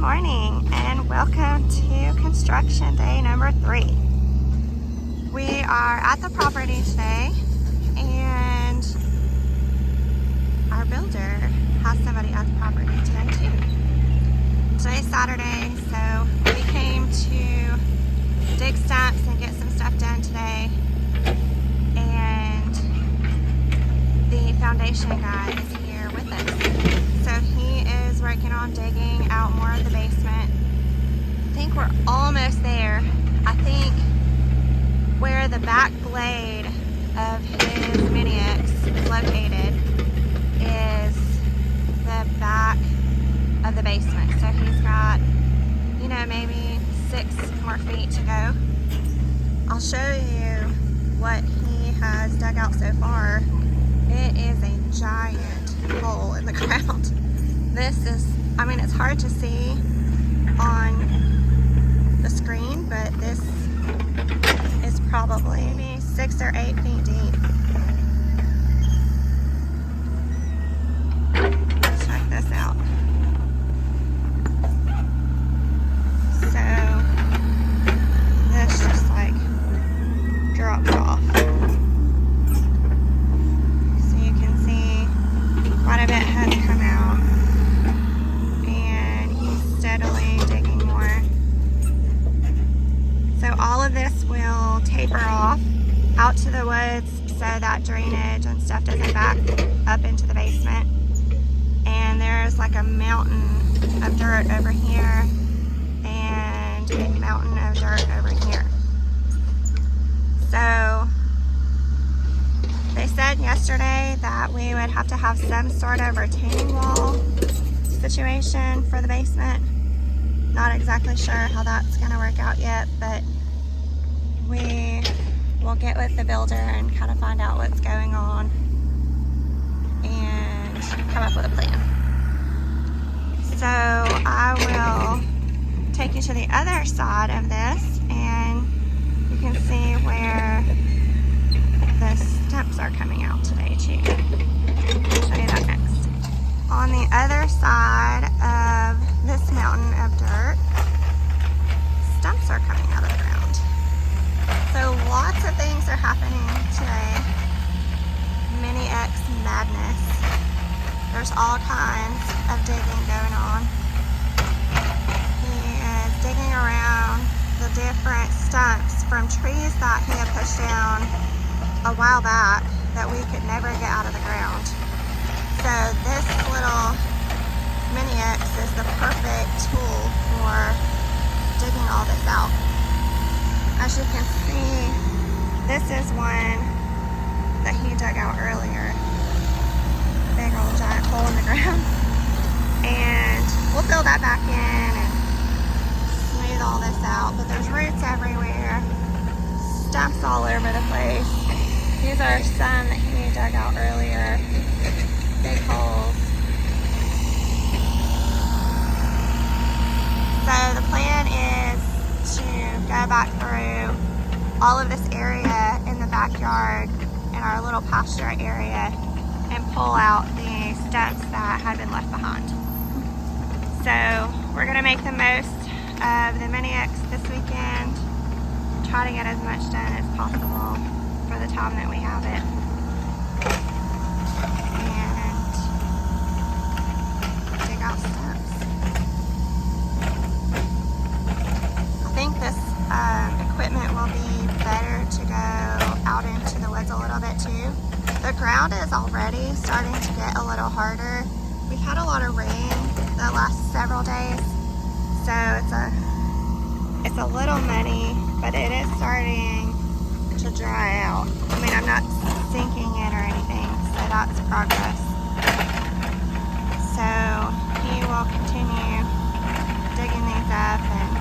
morning and welcome to construction day number 3. We are at the property today and our builder has somebody at the property today too. Today's Saturday, so we came to dig stumps and get some stuff done today, and the foundation guy is here with us. So he is working on digging out more of the basement. I think we're almost there. I think where the back blade of his Mini X is located is the back of the basement. So he's got, you know, maybe 6 more feet to go. I'll show you what he has dug out so far. It is a giant hole in the ground. This is, I mean, it's hard to see on the screen, but this is probably maybe 6 or 8 feet deep. Check this out. So this just like dropped off. So you can see quite a bit has come out, and he's steadily digging more. So all of this will taper off out to the woods so that drainage and stuff doesn't back up into the basement. And there's like a mountain of dirt over here and a mountain of dirt over here. So they said yesterday that we would have to have some sort of retaining wall situation for the basement. Not exactly sure how that's going to work out yet, but we will get with the builder and kind of find out what's going on and come up with a plan. So I will take you to the other side of this, and you can see where the stumps are coming out today too. I'll show you that next. On the other side of this mountain of dirt, stumps are coming out of the ground. So lots of things are happening today. Mini X madness. There's all kinds of digging going on. He is digging around the different stumps from trees that he had pushed down a while back that we could never get out of the ground. So this little Mini X is the perfect tool for digging all this out. As you can see, this is one that he dug out earlier. Big old giant hole in the ground. And we'll fill that back in and smooth all this out. But there's roots everywhere, stumps all over the place. These are some that he dug out earlier. Big holes. So the plan is to go back through all of this area in the backyard in our little pasture area and pull out the stumps that had been left behind. So we're going to make the most of the Mini X this weekend, try to get as much done as possible for the time that we have it. And dig out stumps. I think this equipment will be better to go out into the woods a little bit too. The ground is already starting to get a little harder. We've had a lot of rain the last several days, so it's a little muddy, but it is starting to dry out. I mean, I'm not sinking in or anything, so that's progress. So he will continue digging these up and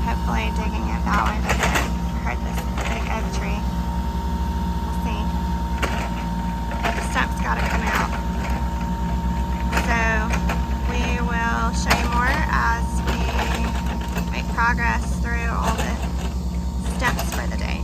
hopefully digging it that way doesn't hurt this big oak tree. We'll see. But the stump's got to come out. So we will show you more as we make progress through all the steps for the day.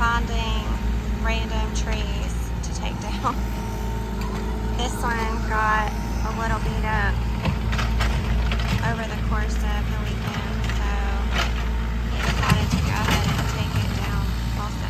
finding random trees to take down. This one got a little beat up over the course of the weekend, so he decided to go ahead and take it down also.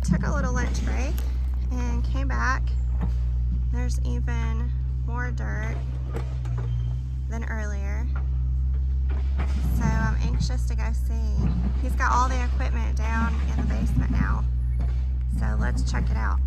Took a little lunch break and came back. There's even more dirt than earlier, so I'm anxious to go see. He's got all the equipment down in the basement now, so let's check it out.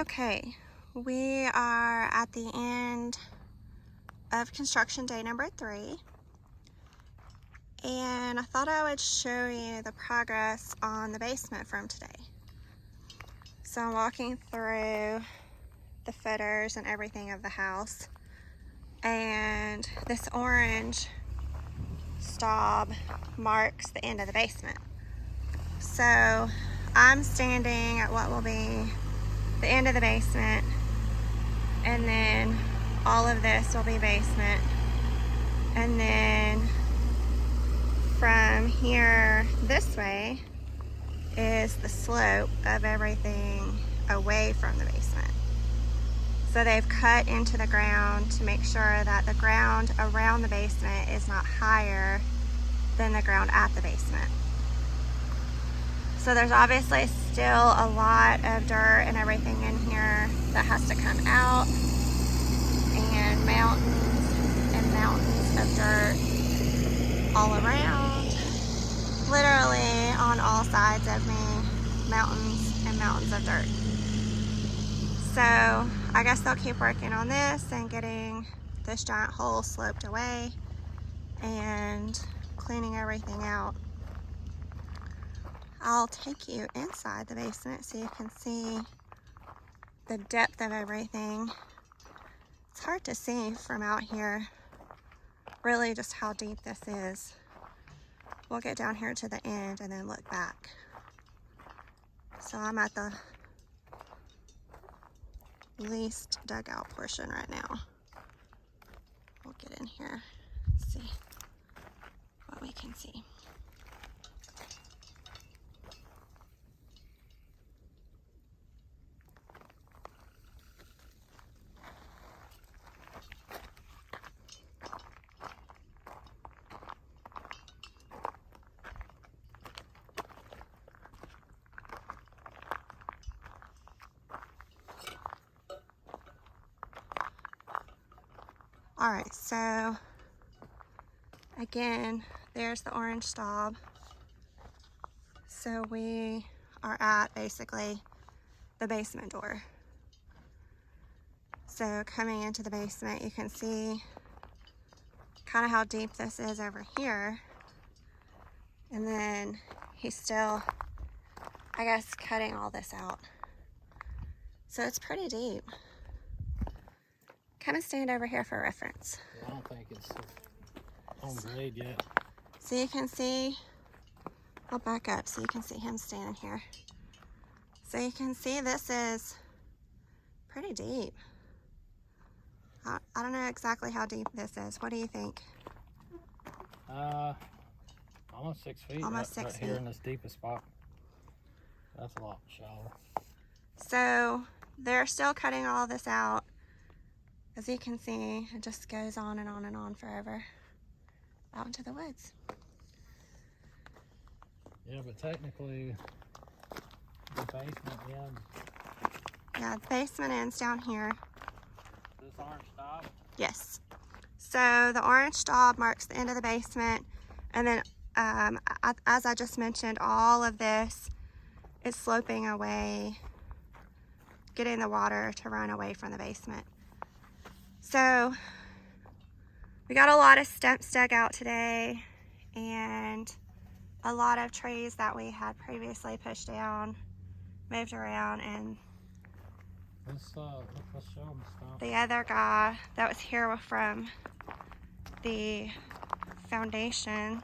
Okay, we are at the end of construction day number 3. And I thought I would show you the progress on the basement from today. So I'm walking through the footers and everything of the house. And this orange stub marks the end of the basement. So I'm standing at what will be the end of the basement, and then all of this will be basement, and then from here this way is the slope of everything away from the basement. So they've cut into the ground to make sure that the ground around the basement is not higher than the ground at the basement. So there's obviously still a lot of dirt and everything in here that has to come out, and mountains of dirt all around. Literally on all sides of me, mountains and mountains of dirt. So I guess they'll keep working on this and getting this giant hole sloped away and cleaning everything out. I'll take you inside the basement so you can see the depth of everything. It's hard to see from out here really just how deep this is. We'll get down here to the end and then look back. So I'm at the least dug out portion right now. We'll get in here and see what we can see. All right, so again, there's the orange stub. So we are at basically the basement door. So coming into the basement, you can see kind of how deep this is over here. And then he's still, I guess, cutting all this out. So it's pretty deep. Kind of stand over here for reference. I don't think it's on grade yet. So you can see, I'll back up so you can see him standing here. So you can see this is pretty deep. I don't know exactly how deep this is. What do you think? Almost 6 feet. Almost 6 right feet. Here in this deepest spot. That's a lot shallower. So they're still cutting all this out. As you can see, it just goes on and on and on forever out into the woods. Yeah, but technically, the basement ends. Yeah, the basement ends down here. This orange stop? Yes. So the orange stub marks the end of the basement, and then as I just mentioned, all of this is sloping away, getting the water to run away from the basement. So we got a lot of stumps dug out today, and a lot of trees that we had previously pushed down, moved around, and Let's show them stuff. the other guy that was here from the foundation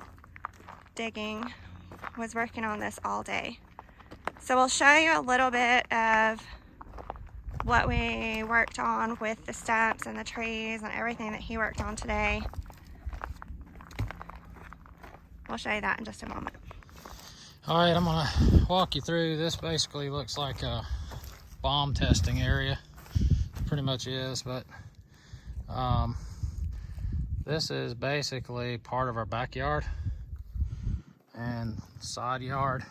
digging was working on this all day. So we'll show you a little bit of what we worked on with the stumps and the trees and everything that he worked on today. We'll show you that in just a moment. All right, I'm gonna walk you through. This basically looks like a bomb testing area. It pretty much is, but this is basically part of our backyard and side yard,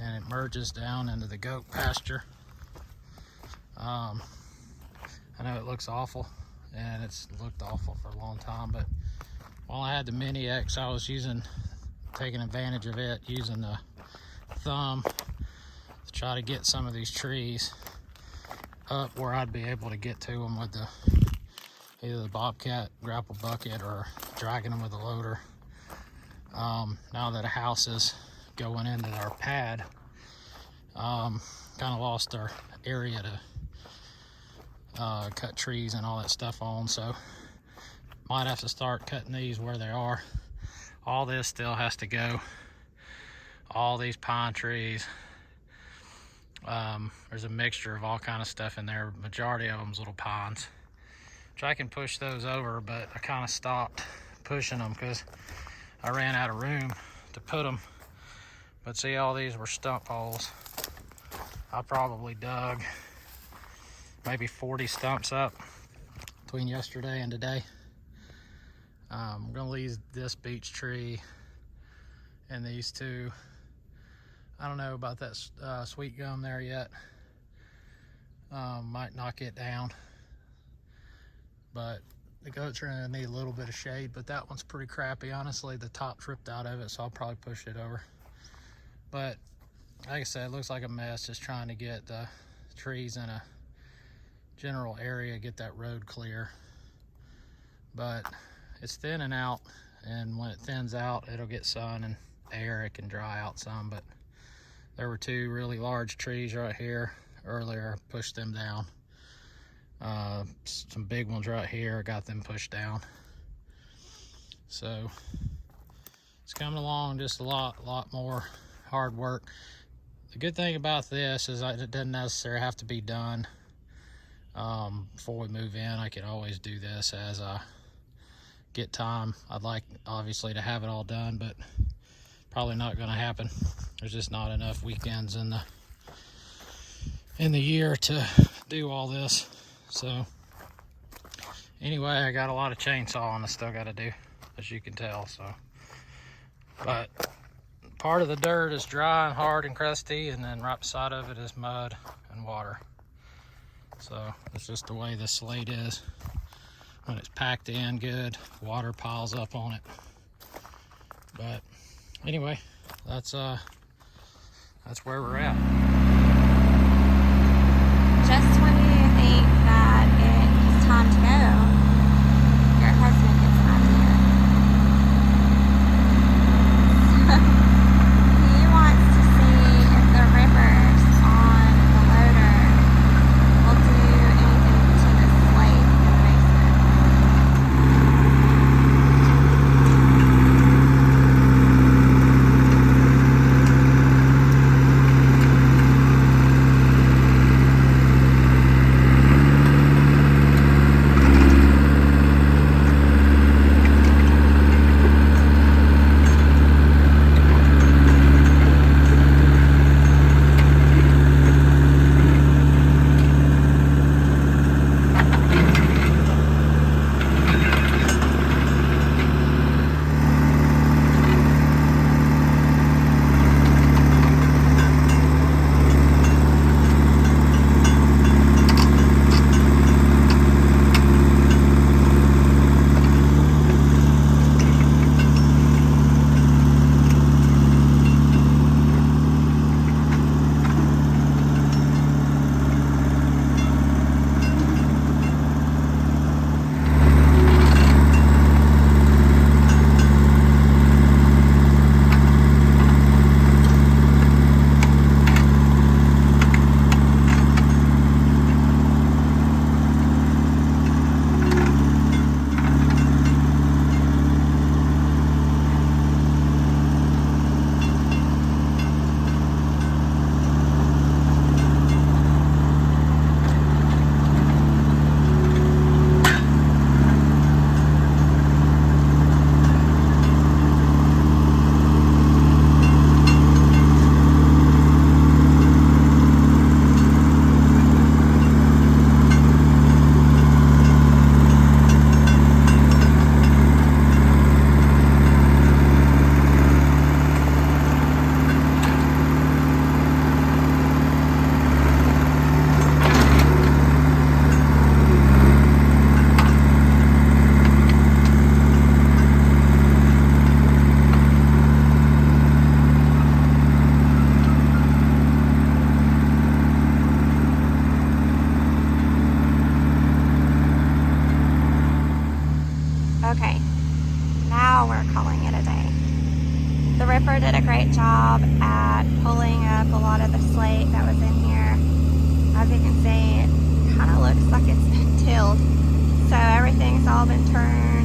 and it merges down into the goat pasture. I know it looks awful, and it's looked awful for a long time, but while I had the Mini X, I was taking advantage of it, using the thumb to try to get some of these trees up where I'd be able to get to them with either the Bobcat grapple bucket or dragging them with a loader. Now that a house is going into our pad, kind of lost our area to cut trees and all that stuff on, so might have to start cutting these where they are. All this still has to go. All these pine trees. There's a mixture of all kind of stuff in there. Majority of them's little pines, which I can push those over, but I kind of stopped pushing them because I ran out of room to put them. But see, all these were stump holes. I probably dug maybe 40 stumps up between yesterday and today. I'm gonna leave this beech tree and these two. I don't know about that sweet gum there yet. Might knock it down, but the goats are gonna need a little bit of shade, but that one's pretty crappy, honestly. The top's ripped out of it, so I'll probably push it over. But like I said, it looks like a mess just trying to get the trees in a general area, get that road clear. But it's thinning out, and when it thins out, it'll get sun and air. It can dry out some, but there were two really large trees right here earlier. Pushed them down. Some big ones right here, got them pushed down. So it's coming along, just a lot more hard work. The good thing about this is that it doesn't necessarily have to be done before we move in. I could always do this as I get time. I'd like, obviously, to have it all done, but probably not going to happen. There's just not enough weekends in the year to do all this. So anyway, I got a lot of chainsawing I still got to do, as you can tell. So, but part of the dirt is dry and hard and crusty, and then right beside of it is mud and water. So it's just the way the slate is. When it's packed in good, water piles up on it. But anyway, that's where we're at. Just when you think that it's time to go, your husband gets an idea. He wants to see if the rippers on the loader will do anything to the slate in the basement. a great job at pulling up a lot of the slate that was in here. As you can see, it kind of looks like it's been tilled. So everything's all been turned